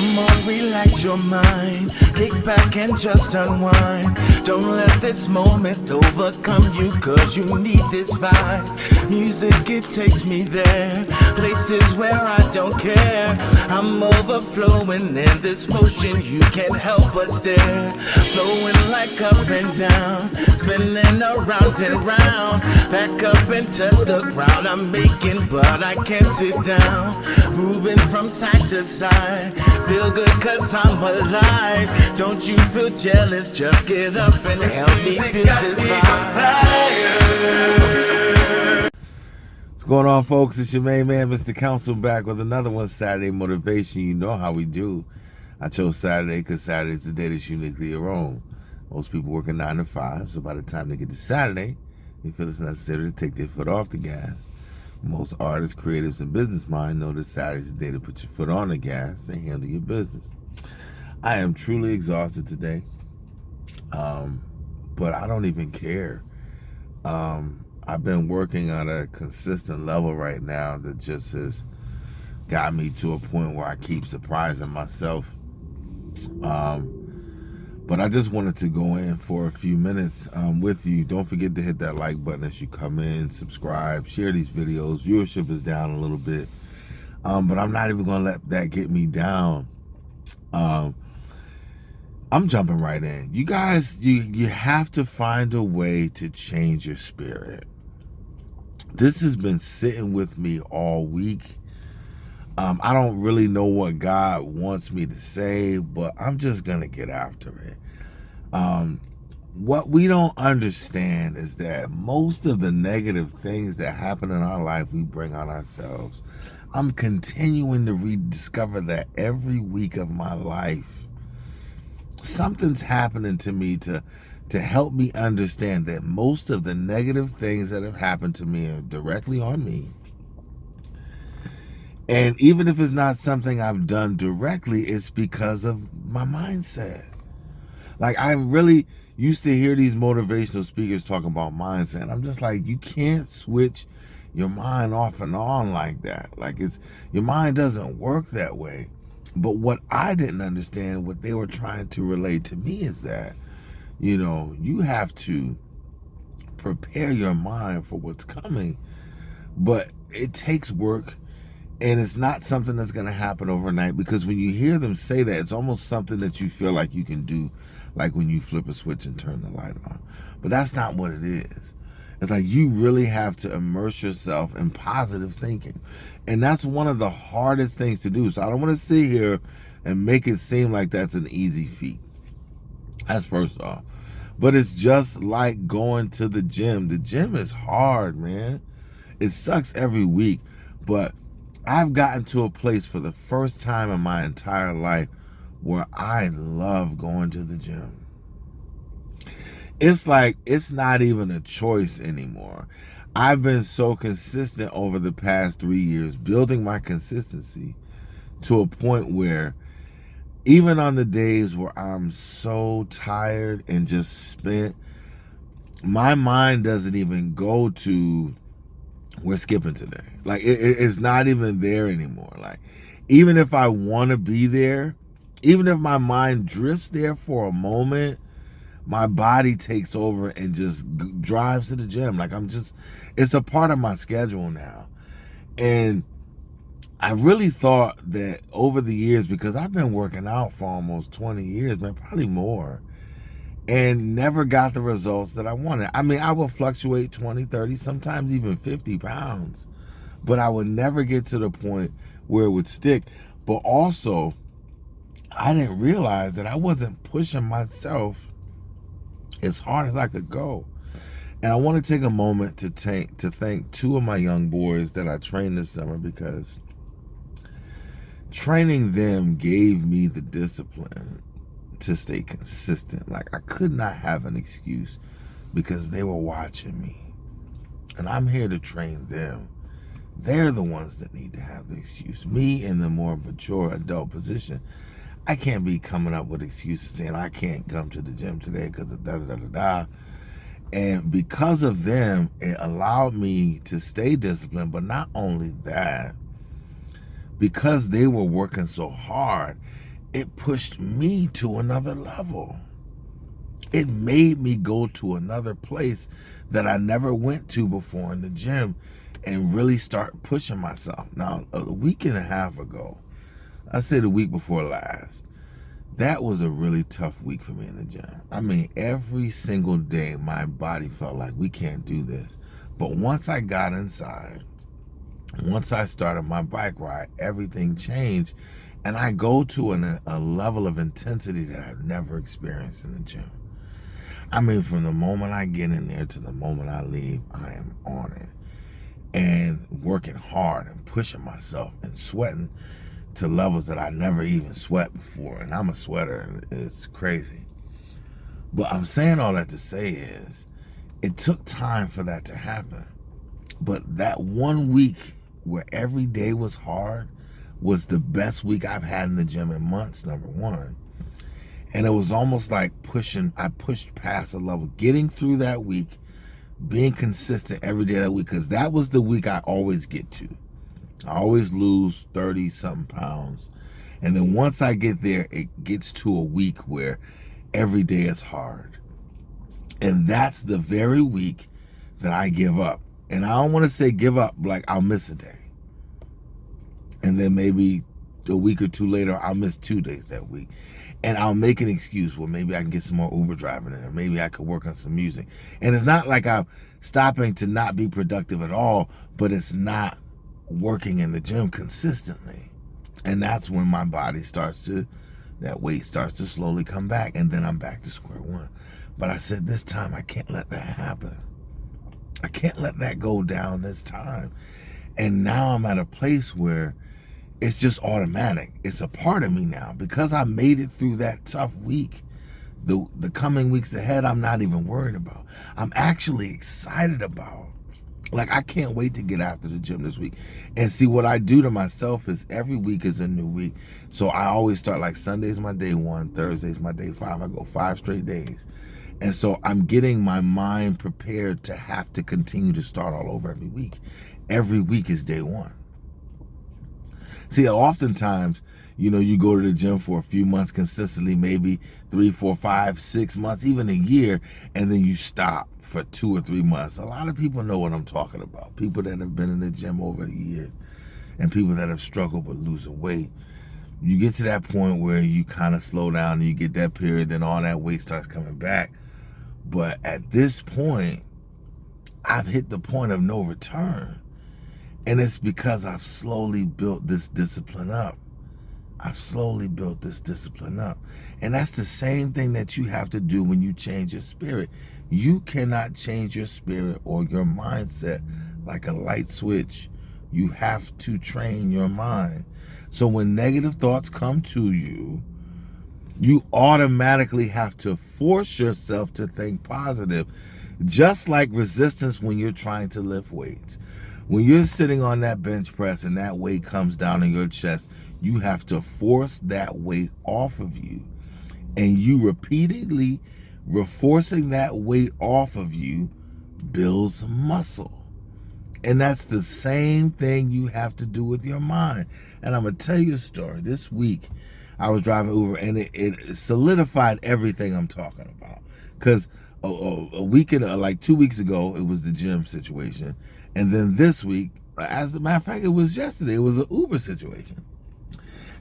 Come on, relax your mind. Kick back and just unwind. Don't let this moment overcome you, cause you need this vibe. Music, it takes me there. Places where I don't care. I'm overflowing in this motion, you can't help but stare. Flowing like up and down, spinning around and round. Back up and touch the ground. I'm making, but I can't sit down. Moving from side to side. Feel good cause I'm alive. Don't you feel jealous? Just get up and help me feel this vibe. What's going on, folks? It's your main man, Mr. Council, back with another one, Saturday Motivation. You know how we do. I chose Saturday because Saturday is the day that's uniquely your own. Most people work a 9 to 5, so by the time they get to Saturday, they feel it's necessary to take their foot off the gas. Most artists, creatives, and business minds know that Saturday's the day to put your foot on the gas and handle your business. I am truly exhausted today, but I don't even care. I've been working on a consistent level right now that just has got me to a point where I keep surprising myself. But I just wanted to go in for a few minutes with you. Don't forget to hit that like button as you come in, subscribe, share these videos. Viewership is down a little bit, but I'm not even going to let that get me down. I'm jumping right in. You guys, you have to find a way to change your spirit. This has been sitting with me all week. I don't really know what God wants me to say, but I'm just going to get after it. What we don't understand is that most of the negative things that happen in our life, we bring on ourselves. I'm continuing to rediscover that every week of my life. Something's happening to me to help me understand that most of the negative things that have happened to me are directly on me. And even if it's not something I've done directly, it's because of my mindset. Like, I really used to hear these motivational speakers talking about mindset. I'm just like, you can't switch your mind off and on like that. Like, your mind doesn't work that way. But what I didn't understand, what they were trying to relate to me is that, you have to prepare your mind for what's coming. But it takes work. And it's not something that's going to happen overnight, because when you hear them say that, it's almost something that you feel like you can do, like when you flip a switch and turn the light on. But that's not what it is. It's like you really have to immerse yourself in positive thinking. And that's one of the hardest things to do. So I don't want to sit here and make it seem like that's an easy feat. That's first off. But it's just like going to the gym. The gym is hard, man. It sucks every week. But I've gotten to a place for the first time in my entire life where I love going to the gym. It's like it's not even a choice anymore. I've been so consistent over the past 3 years, building my consistency to a point where even on the days where I'm so tired and just spent, my mind doesn't even go to, we're skipping today. Like, it's not even there anymore. Like, even if I want to be there, even if my mind drifts there for a moment, my body takes over and just drives to the gym. Like, it's a part of my schedule now. And I really thought that over the years, because I've been working out for almost 20 years, man, probably more, and never got the results that I wanted. I mean, I would fluctuate 20, 30, sometimes even 50 pounds, but I would never get to the point where it would stick. But also, I didn't realize that I wasn't pushing myself as hard as I could go. And I want to take a moment to thank two of my young boys that I trained this summer, because training them gave me the discipline to stay consistent. Like, I could not have an excuse because they were watching me. And I'm here to train them. They're the ones that need to have the excuse. Me, in the more mature adult position, I can't be coming up with excuses saying I can't come to the gym today because of da-da-da-da-da. And because of them, it allowed me to stay disciplined. But not only that, because they were working so hard, it pushed me to another level. It made me go to another place that I never went to before in the gym and really start pushing myself. Now, a week and a half ago, I say the week before last, that was a really tough week for me in the gym. I mean, every single day, my body felt like we can't do this. But once I got inside, once I started my bike ride, everything changed. And I go to a level of intensity that I've never experienced in the gym. I mean, from the moment I get in there to the moment I leave, I am on it. And working hard and pushing myself and sweating to levels that I never even sweat before. And I'm a sweater, and it's crazy. But I'm saying all that to say is, it took time for that to happen. But that 1 week where every day was hard was the best week I've had in the gym in months, number one. And it was almost like I pushed past a level, getting through that week, being consistent every day of that week, because that was the week I always get to. I always lose 30-something pounds. And then once I get there, it gets to a week where every day is hard. And that's the very week that I give up. And I don't want to say give up like I'll miss a day. And then maybe a week or two later, I'll miss 2 days that week. And I'll make an excuse. Well, maybe I can get some more Uber driving in, or maybe I could work on some music. And it's not like I'm stopping to not be productive at all, but it's not working in the gym consistently. And that's when my body that weight starts to slowly come back. And then I'm back to square one. But I said, this time I can't let that happen. I can't let that go down this time. And now I'm at a place where it's just automatic. It's a part of me now. Because I made it through that tough week, the coming weeks ahead, I'm not even worried about. I'm actually excited about. Like, I can't wait to get after the gym this week. And see, what I do to myself is every week is a new week. So I always start like Sunday's my day 1, Thursday's my day 5. I go 5 straight days. And so I'm getting my mind prepared to have to continue to start all over every week. Every week is day 1. See, oftentimes, you go to the gym for a few months consistently, maybe 3, 4, 5, 6 months, even a year, and then you stop for 2 or 3 months. A lot of people know what I'm talking about. People that have been in the gym over a year and people that have struggled with losing weight. You get to that point where you kind of slow down and you get that period, then all that weight starts coming back. But at this point, I've hit the point of no return. And it's because I've slowly built this discipline up. And that's the same thing that you have to do when you change your spirit. You cannot change your spirit or your mindset like a light switch. You have to train your mind. So when negative thoughts come to you, you automatically have to force yourself to think positive. Just like resistance when you're trying to lift weights. When you're sitting on that bench press and that weight comes down in your chest, you have to force that weight off of you. And you repeatedly forcing that weight off of you builds muscle. And that's the same thing you have to do with your mind. And I'm going to tell you a story. This week, I was driving Uber, and it solidified everything I'm talking about. Because like 2 weeks ago, it was the gym situation. And then this week, as a matter of fact, it was yesterday, it was an Uber situation.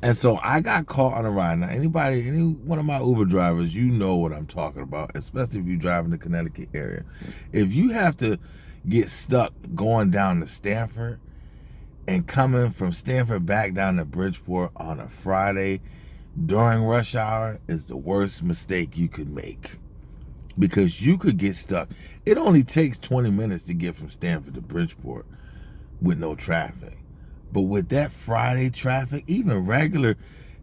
And so I got caught on a ride. Now, any one of my Uber drivers, you know what I'm talking about, especially if you drive in the Connecticut area. If you have to get stuck going down to Stamford and coming from Stamford back down to Bridgeport on a Friday during rush hour is the worst mistake you could make. Because you could get stuck. It only takes 20 minutes to get from Stamford to Bridgeport with no traffic. But with that Friday traffic, even regular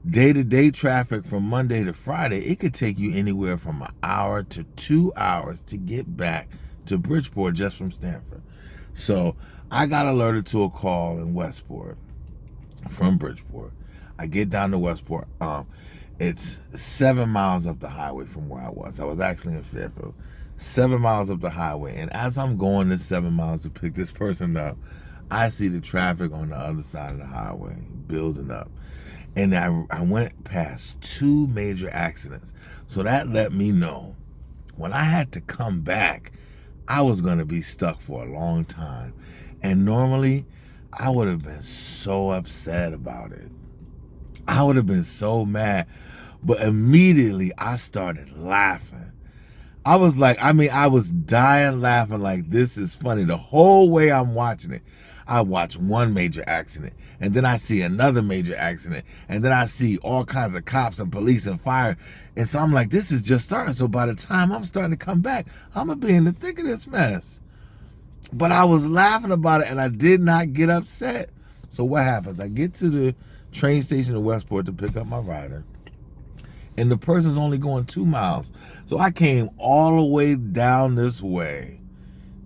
day-to-day traffic from Monday to Friday, it could take you anywhere from an hour to 2 hours to get back to Bridgeport just from Stamford. So I got alerted to a call in Westport from Bridgeport. I get down to Westport. It's 7 miles up the highway from where I was. I was actually in Fairfield. 7 miles up the highway. And as I'm going this 7 miles to pick this person up, I see the traffic on the other side of the highway building up. And I went past 2 major accidents. So that let me know when I had to come back, I was going to be stuck for a long time. And normally, I would have been so upset about it. I would have been so mad. But immediately, I started laughing. I was dying laughing like this is funny. The whole way I'm watching it, I watch one major accident, and then I see another major accident, and then I see all kinds of cops and police and fire. And so I'm like, this is just starting. So by the time I'm starting to come back, I'm going to be in the thick of this mess. But I was laughing about it, and I did not get upset. So what happens? I get to the train station in Westport to pick up my rider, and the person's only going 2 miles. So I came all the way down this way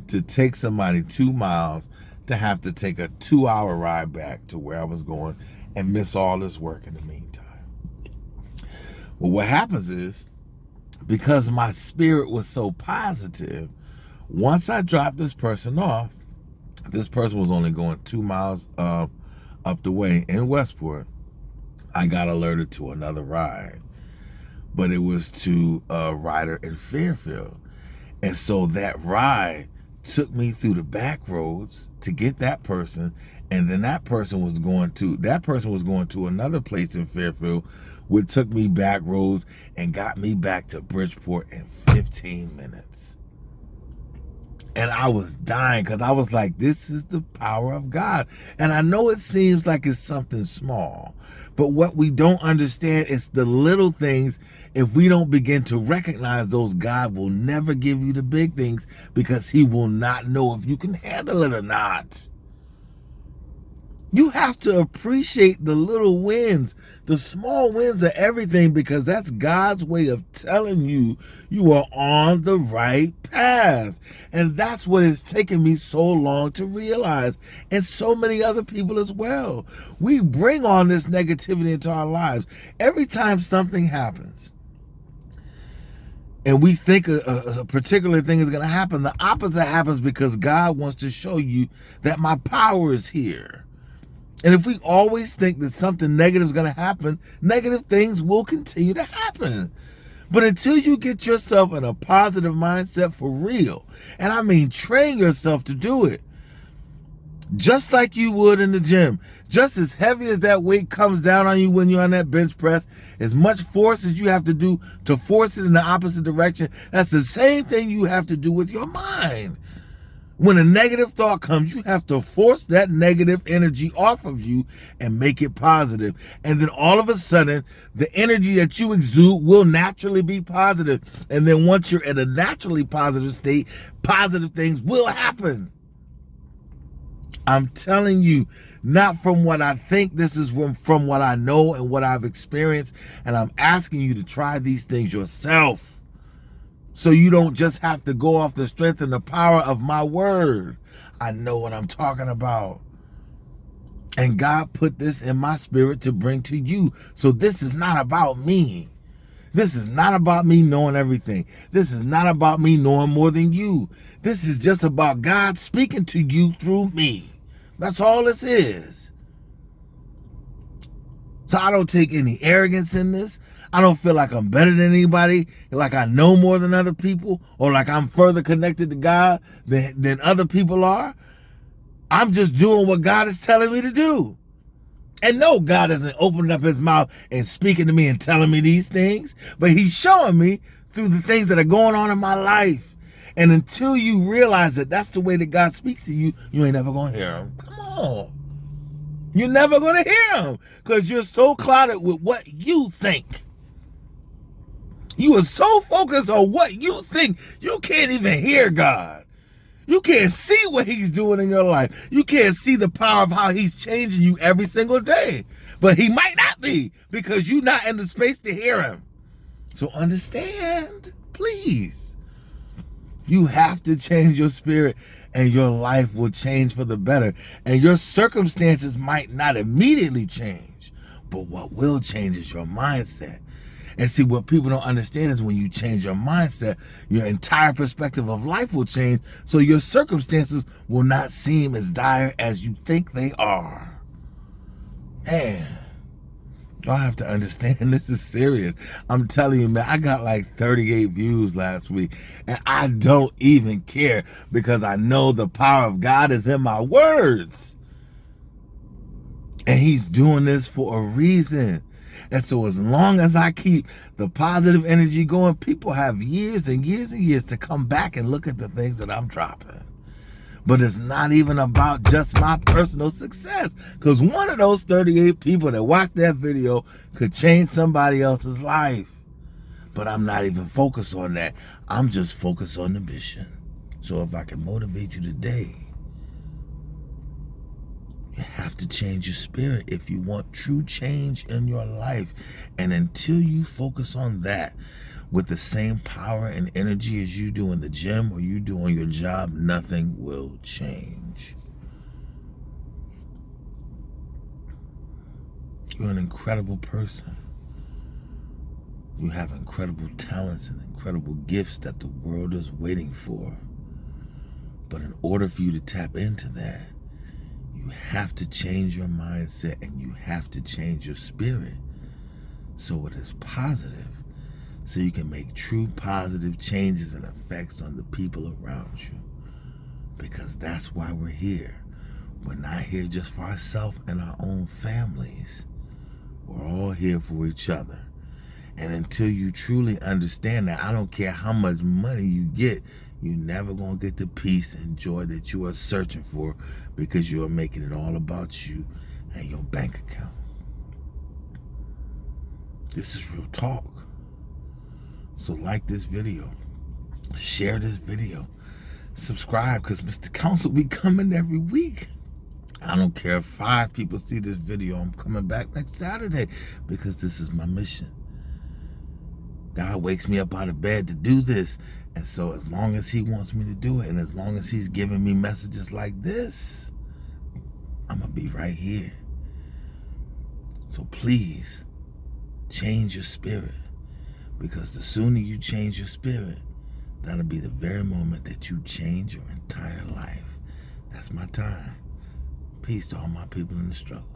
to take somebody 2 miles to have to take a 2-hour ride back to where I was going and miss all this work in the meantime. Well, what happens is, because my spirit was so positive, once I dropped this person off, this person was only going 2 miles up the way in Westport, I got alerted to another ride. But it was to a rider in Fairfield. And so that ride took me through the back roads to get that person. And then that person was going to another place in Fairfield, which took me back roads and got me back to Bridgeport in 15 minutes. And I was dying because I was like, this is the power of God. And I know it seems like it's something small, but what we don't understand is the little things. If we don't begin to recognize those, God will never give you the big things because he will not know if you can handle it or not. You have to appreciate the little wins. The small wins are everything, because that's God's way of telling you you are on the right path. And that's what has taken me so long to realize, and so many other people as well. We bring on this negativity into our lives. Every time something happens, and we think a particular thing is going to happen, the opposite happens because God wants to show you that my power is here. And if we always think that something negative is going to happen, negative things will continue to happen. But until you get yourself in a positive mindset for real, and I mean train yourself to do it, just like you would in the gym, just as heavy as that weight comes down on you when you're on that bench press, as much force as you have to do to force it in the opposite direction, that's the same thing you have to do with your mind. When a negative thought comes, you have to force that negative energy off of you and make it positive. And then all of a sudden, the energy that you exude will naturally be positive. And then once you're in a naturally positive state, positive things will happen. I'm telling you, not from what I think, this is from what I know and what I've experienced. And I'm asking you to try these things yourself, so you don't just have to go off the strength and the power of my word. I know what I'm talking about. And God put this in my spirit to bring to you. So this is not about me. This is not about me knowing everything. This is not about me knowing more than you. This is just about God speaking to you through me. That's all this is. So I don't take any arrogance in this. I don't feel like I'm better than anybody, like I know more than other people, or like I'm further connected to God than other people are. I'm just doing what God is telling me to do. And no, God isn't opening up his mouth and speaking to me and telling me these things, but he's showing me through the things that are going on in my life. And until you realize that that's the way that God speaks to you, you ain't never going to hear him. Come on. You're never going to hear him because you're so clouded with what you think. You are so focused on what you think, you can't even hear God. You can't see what he's doing in your life. You can't see the power of how he's changing you every single day. But he might not be, because you're not in the space to hear him. So understand, please. You have to change your spirit, and your life will change for the better. And your circumstances might not immediately change, but what will change is your mindset. And see, what people don't understand is when you change your mindset, your entire perspective of life will change, so your circumstances will not seem as dire as you think they are. Man, Y'all have to understand this is serious. I'm telling you, man, I got like 38 views last week, and I don't even care because I know the power of God is in my words. And he's doing this for a reason. And so as long as I keep the positive energy going, people have years and years and years to come back and look at the things that I'm dropping. But it's not even about just my personal success. Because one of those 38 people that watched that video could change somebody else's life. But I'm not even focused on that. I'm just focused on the mission. So if I can motivate you today, you have to change your spirit if you want true change in your life. And until you focus on that with the same power and energy as you do in the gym or you do on your job, nothing will change. You're an incredible person. You have incredible talents and incredible gifts that the world is waiting for. But in order for you to tap into that, you have to change your mindset and you have to change your spirit so it is positive, so you can make true positive changes and effects on the people around you. Because that's why we're here. We're not here just for ourselves and our own families. We're all here for each other. And until you truly understand that, I don't care how much money you get, you're never going to get the peace and joy that you are searching for, because you are making it all about you and your bank account. This is real talk. So like this video, share this video, subscribe, because Mr. Council will be coming every week. I don't care if 5 people see this video, I'm coming back next Saturday because this is my mission. God wakes me up out of bed to do this. And so as long as he wants me to do it, and as long as he's giving me messages like this, I'm going to be right here. So please, change your spirit. Because the sooner you change your spirit, that'll be the very moment that you change your entire life. That's my time. Peace to all my people in the struggle.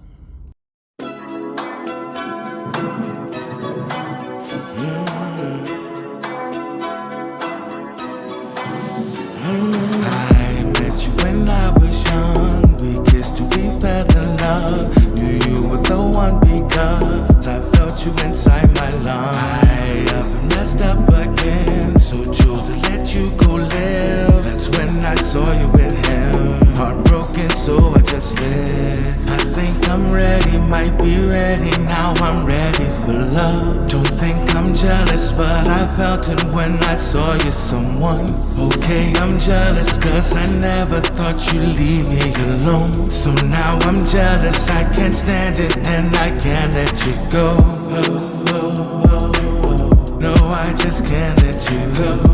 I met you when I was young. We kissed and we fell in love. Knew you were the one because I felt you inside my lungs. I up and messed up again, so chose to let you go live. That's when I saw you with him. Heartbroken, so I just lived. I think I'm ready, might be ready. Now I'm ready for love. Don't think I'm jealous, but I felt it when I saw you someone. Okay, I'm jealous, cause I never thought you'd leave me alone. So now I'm jealous, I can't stand it, and I can't let you go. No, I just can't let you go.